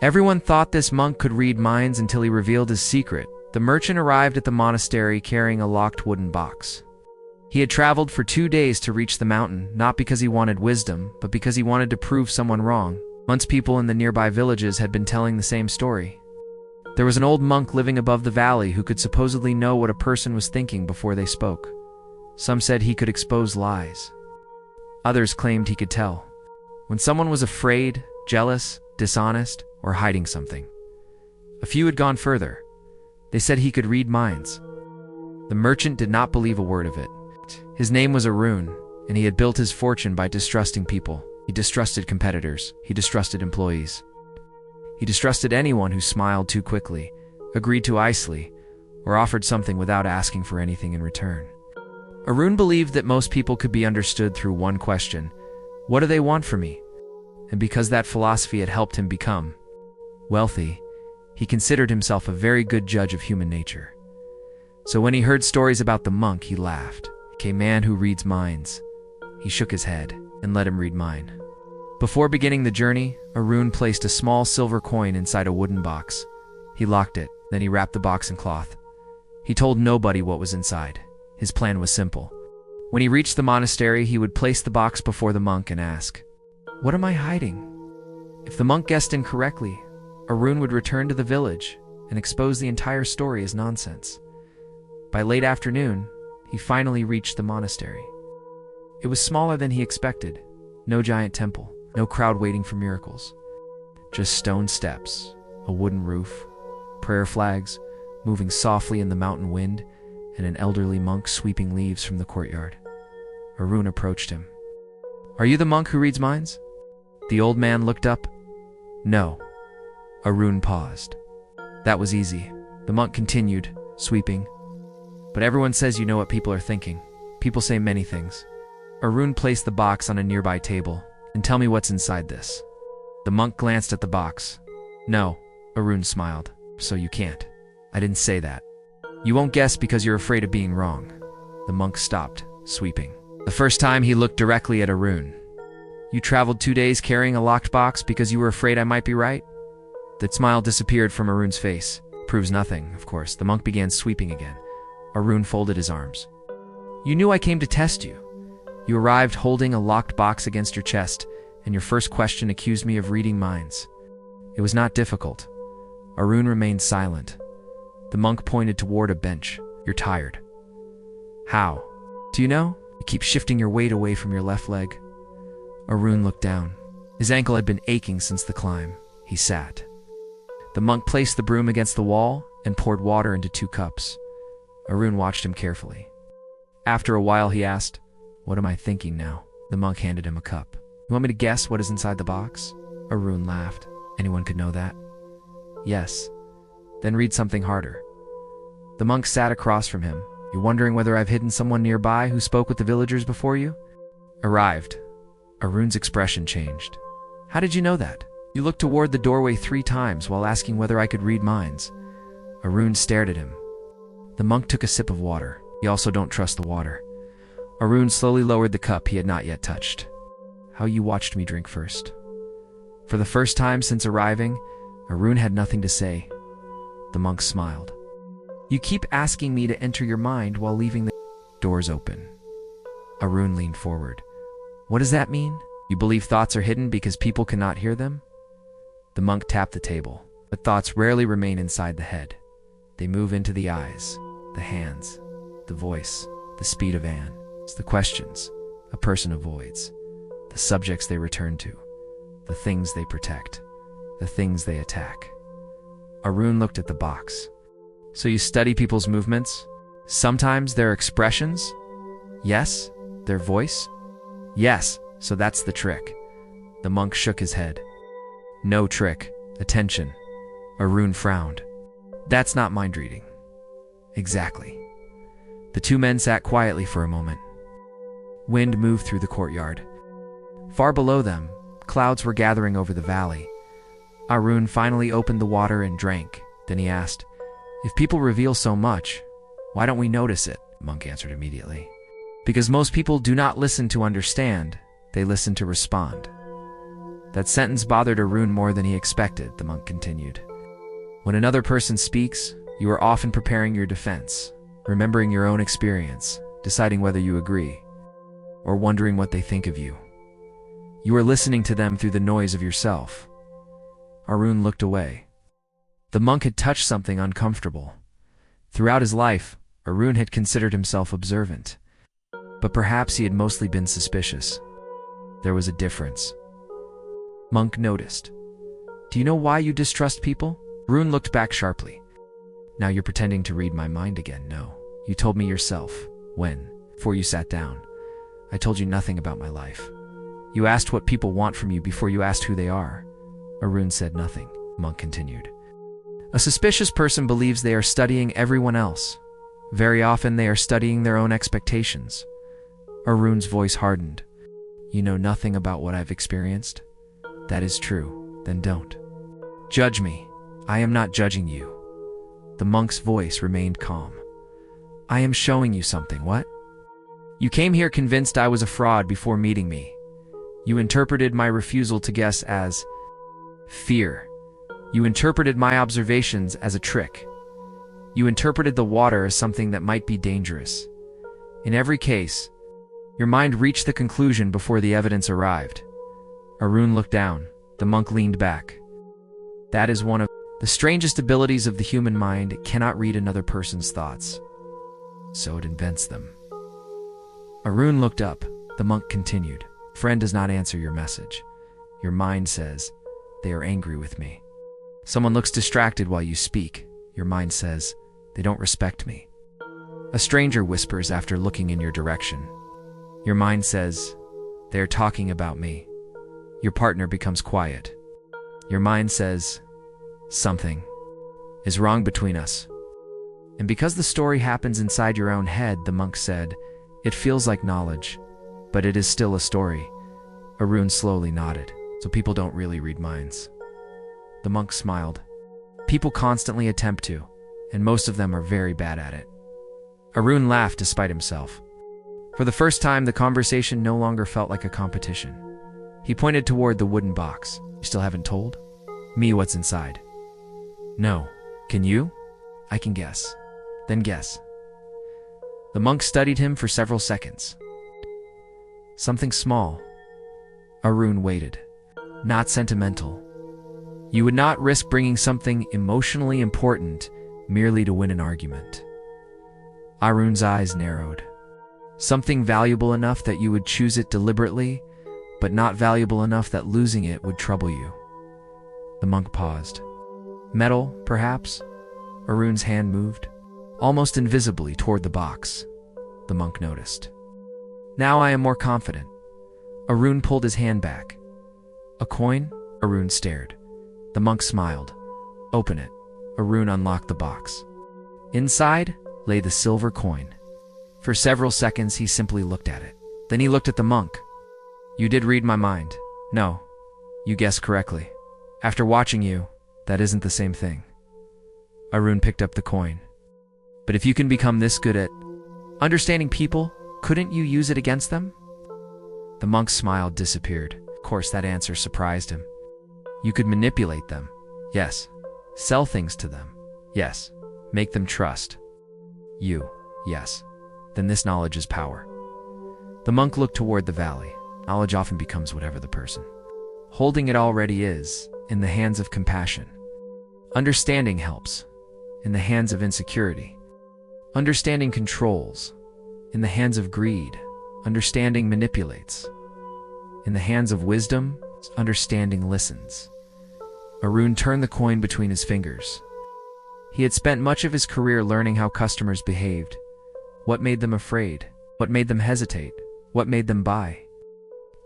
Everyone thought this monk could read minds until he revealed his secret. The merchant arrived at the monastery carrying a locked wooden box. He had traveled for 2 days to reach the mountain, not because he wanted wisdom, but because he wanted to prove someone wrong. Once people in the nearby villages had been telling the same story. There was an old monk living above the valley who could supposedly know what a person was thinking before they spoke. Some said he could expose lies. Others claimed he could tell when someone was afraid, jealous, dishonest, or hiding something. A few had gone further. They said he could read minds. The merchant did not believe a word of it. His name was Arun, and he had built his fortune by distrusting people. He distrusted competitors. He distrusted employees. He distrusted anyone who smiled too quickly, agreed too icily, or offered something without asking for anything in return. Arun believed that most people could be understood through one question: what do they want from me? And because that philosophy had helped him become wealthy, he considered himself a very good judge of human nature. So when he heard stories about the monk, he laughed. "A man who reads minds." He shook his head and let him read mine. Before beginning the journey, Arun placed a small silver coin inside a wooden box. He locked it, then he wrapped the box in cloth. He told nobody what was inside. His plan was simple. When he reached the monastery, he would place the box before the monk and ask, "What am I hiding?" If the monk guessed incorrectly, Arun would return to the village and expose the entire story as nonsense. By late afternoon, he finally reached the monastery. It was smaller than he expected. No giant temple, no crowd waiting for miracles. Just stone steps, a wooden roof, prayer flags moving softly in the mountain wind, and an elderly monk sweeping leaves from the courtyard. Arun approached him. "Are you the monk who reads minds?" The old man looked up. "No." Arun paused. "That was easy." The monk continued, sweeping. "But everyone says you know what people are thinking. People say many things." Arun placed the box on a nearby table. "And tell me what's inside this." The monk glanced at the box. "No," Arun smiled. "So you can't." "I didn't say that." "You won't guess because you're afraid of being wrong." The monk stopped, sweeping. The first time he looked directly at Arun. "You traveled 2 days carrying a locked box because you were afraid I might be right?" The smile disappeared from Arun's face. Proves nothing, of course. The monk began sweeping again. Arun folded his arms. "You knew I came to test you. You arrived holding a locked box against your chest, and your first question accused me of reading minds. It was not difficult." Arun remained silent. The monk pointed toward a bench. "You're tired." "How?" "Do you know? You keep shifting your weight away from your left leg." Arun looked down. His ankle had been aching since the climb. He sat. The monk placed the broom against the wall and poured water into 2 cups. Arun watched him carefully. After a while he asked, "What am I thinking now?" The monk handed him a cup. "You want me to guess what is inside the box?" Arun laughed. "Anyone could know that." "Yes." "Then read something harder." The monk sat across from him. "You're wondering whether I've hidden someone nearby who spoke with the villagers before you?" "Arrived." Arun's expression changed. "How did you know that?" "You looked toward the doorway 3 times while asking whether I could read minds." Arun stared at him. The monk took a sip of water. He also don't trust the water. Arun slowly lowered the cup he had not yet touched. "How you watched me drink first." For the first time since arriving, Arun had nothing to say. The monk smiled. "You keep asking me to enter your mind while leaving the doors open." Arun leaned forward. "What does that mean? You believe thoughts are hidden because people cannot hear them?" The monk tapped the table. But thoughts rarely remain inside the head. They move into the eyes, the hands, the voice, the speed of Anne. It's the questions a person avoids, the subjects they return to, the things they protect, the things they attack. Arun looked at the box. "So you study people's movements? Sometimes their expressions? Yes? Their voice?" "Yes, so that's the trick." The monk shook his head. "No trick. Attention." Arun frowned. "That's not mind reading." "Exactly." The 2 men sat quietly for a moment. Wind moved through the courtyard. Far below them, clouds were gathering over the valley. Arun finally opened the water and drank. Then he asked, "If people reveal so much, why don't we notice it?" The monk answered immediately. "Because most people do not listen to understand, they listen to respond." That sentence bothered Arun more than he expected, the monk continued. When another person speaks, you are often preparing your defense, remembering your own experience, deciding whether you agree, or wondering what they think of you. You are listening to them through the noise of yourself. Arun looked away. The monk had touched something uncomfortable. Throughout his life, Arun had considered himself observant, but perhaps he had mostly been suspicious. There was a difference. Monk noticed. Do you know why you distrust people? Arun looked back sharply. Now you're pretending to read my mind again. No, you told me yourself. When? Before you sat down. I told you nothing about my life. You asked what people want from you before you asked who they are. Arun said nothing. Monk continued. A suspicious person believes they are studying everyone else. Very often they are studying their own expectations. Arun's voice hardened. You know nothing about what I've experienced? That is true. Then don't judge me. I am not judging you. The monk's voice remained calm. I am showing you something. What? You came here convinced I was a fraud before meeting me. You interpreted my refusal to guess as fear. You interpreted my observations as a trick. You interpreted the water as something that might be dangerous. In every case, your mind reached the conclusion before the evidence arrived. Arun looked down. The monk leaned back. That is one of the strangest abilities of the human mind. It cannot read another person's thoughts, so it invents them. Arun looked up. The monk continued. Friend does not answer your message. Your mind says, they are angry with me. Someone looks distracted while you speak. Your mind says, they don't respect me. A stranger whispers after looking in your direction. Your mind says, they are talking about me. Your partner becomes quiet. Your mind says, something is wrong between us. And because the story happens inside your own head, the monk said, it feels like knowledge, but it is still a story. Arun slowly nodded. So people don't really read minds. The monk smiled. People constantly attempt to, and most of them are very bad at it. Arun laughed despite himself. For the first time, the conversation no longer felt like a competition. He pointed toward the wooden box. You still haven't told me what's inside? No. Can you? I can guess. Then guess. The monk studied him for several seconds. Something small. Arun waited. Not sentimental. You would not risk bringing something emotionally important merely to win an argument. Arun's eyes narrowed. Something valuable enough that you would choose it deliberately, but not valuable enough that losing it would trouble you. The monk paused. Metal, perhaps? Arun's hand moved, almost invisibly, toward the box. The monk noticed. Now I am more confident. Arun pulled his hand back. A coin? Arun stared. The monk smiled. Open it. Arun unlocked the box. Inside lay the silver coin. For several seconds he simply looked at it. Then he looked at the monk. You did read my mind. No, you guessed correctly. After watching you, that isn't the same thing. Arun picked up the coin. But if you can become this good at understanding people, couldn't you use it against them? The monk's smile disappeared. Of course, that answer surprised him. You could manipulate them. Yes. Sell things to them. Yes. Make them trust you. Yes. Then this knowledge is power. The monk looked toward the valley. Knowledge often becomes whatever the person holding it already is, in the hands of compassion. Understanding helps, in the hands of insecurity. Understanding controls, in the hands of greed. Understanding manipulates. In the hands of wisdom, understanding listens. Arun turned the coin between his fingers. He had spent much of his career learning how customers behaved. What made them afraid? What made them hesitate? What made them buy?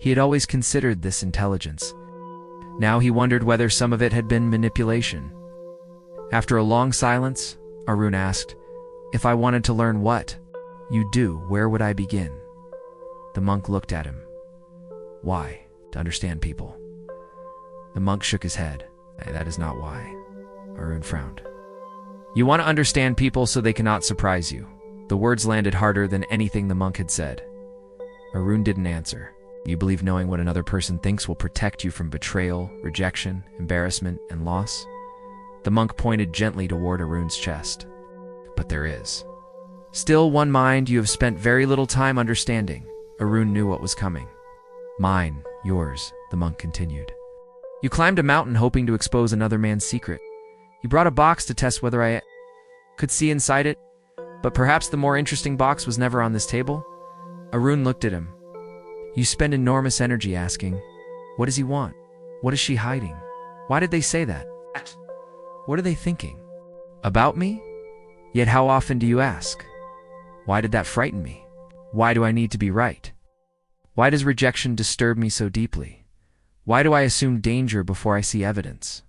He had always considered this intelligence. Now he wondered whether some of it had been manipulation. After a long silence, Arun asked, If I wanted to learn what you do, where would I begin? The monk looked at him. Why? To understand people. The monk shook his head. That is not why. Arun frowned. You want to understand people so they cannot surprise you. The words landed harder than anything the monk had said. Arun didn't answer. You believe knowing what another person thinks will protect you from betrayal, rejection, embarrassment, and loss? The monk pointed gently toward Arun's chest. But there is still one mind you have spent very little time understanding. Arun knew what was coming. Mine, yours, the monk continued. You climbed a mountain hoping to expose another man's secret. You brought a box to test whether I could see inside it, but perhaps the more interesting box was never on this table? Arun looked at him. You spend enormous energy asking, what does he want? What is she hiding? Why did they say that? What are they thinking? About me? Yet how often do you ask? Why did that frighten me? Why do I need to be right? Why does rejection disturb me so deeply? Why do I assume danger before I see evidence?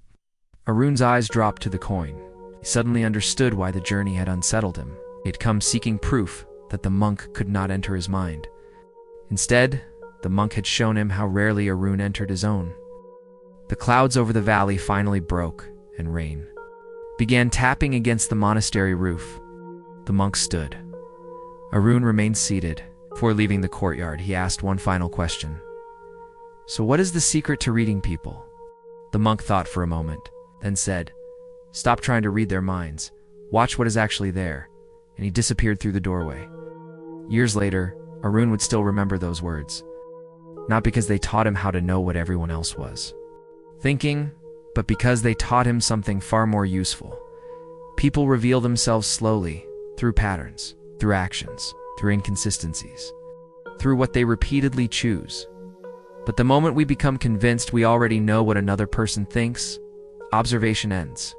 Arun's eyes dropped to the coin. He suddenly understood why the journey had unsettled him. He had come seeking proof that the monk could not enter his mind. Instead, the monk had shown him how rarely Arun entered his own. The clouds over the valley finally broke, and rain began tapping against the monastery roof. The monk stood. Arun remained seated. Before leaving the courtyard, he asked one final question. So what is the secret to reading people? The monk thought for a moment, then said, stop trying to read their minds. Watch what is actually there. And he disappeared through the doorway. Years later, Arun would still remember those words. Not because they taught him how to know what everyone else was thinking, but because they taught him something far more useful. People reveal themselves slowly, through patterns, through actions, through inconsistencies, through what they repeatedly choose. But the moment we become convinced we already know what another person thinks, observation ends.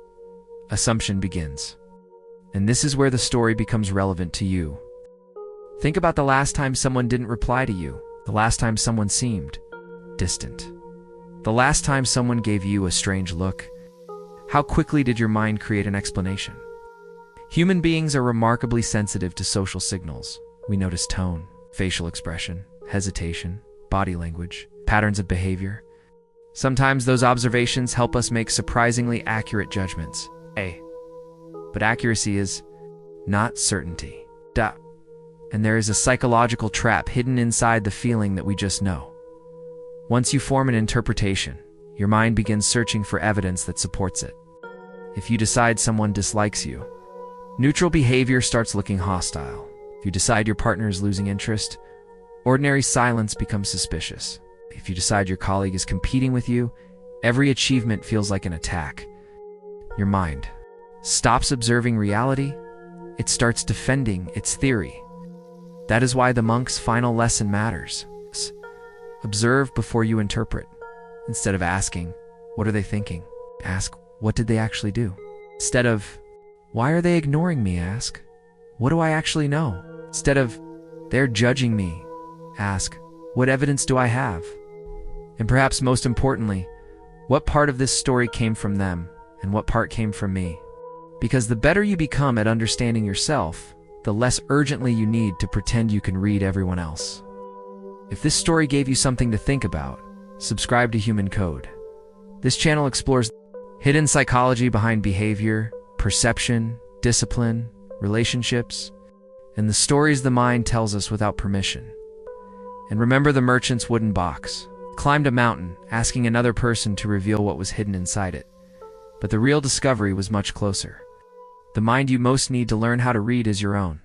Assumption begins. And this is where the story becomes relevant to you. Think about the last time someone didn't reply to you, the last time someone seemed distant, the last time someone gave you a strange look. How quickly did your mind create an explanation? Human beings are remarkably sensitive to social signals. We notice tone, facial expression, hesitation, body language, patterns of behavior. Sometimes those observations help us make surprisingly accurate judgments. But accuracy is not certainty. And there is a psychological trap hidden inside the feeling that we just know. Once you form an interpretation, your mind begins searching for evidence that supports it. If you decide someone dislikes you, neutral behavior starts looking hostile. If you decide your partner is losing interest, ordinary silence becomes suspicious. If you decide your colleague is competing with you, every achievement feels like an attack. Your mind stops observing reality, it starts defending its theory. That is why the monk's final lesson matters. Observe before you interpret. Instead of asking, what are they thinking? Ask, what did they actually do? Instead of, why are they ignoring me? Ask, what do I actually know? Instead of, they're judging me. Ask, what evidence do I have? And perhaps most importantly, what part of this story came from them and what part came from me? Because the better you become at understanding yourself, the less urgently you need to pretend you can read everyone else. If this story gave you something to think about, subscribe to Human Code. This channel explores hidden psychology behind behavior, perception, discipline, relationships, and the stories the mind tells us without permission. And remember the merchant's wooden box. Climbed a mountain, asking another person to reveal what was hidden inside it. But the real discovery was much closer. The mind you most need to learn how to read is your own.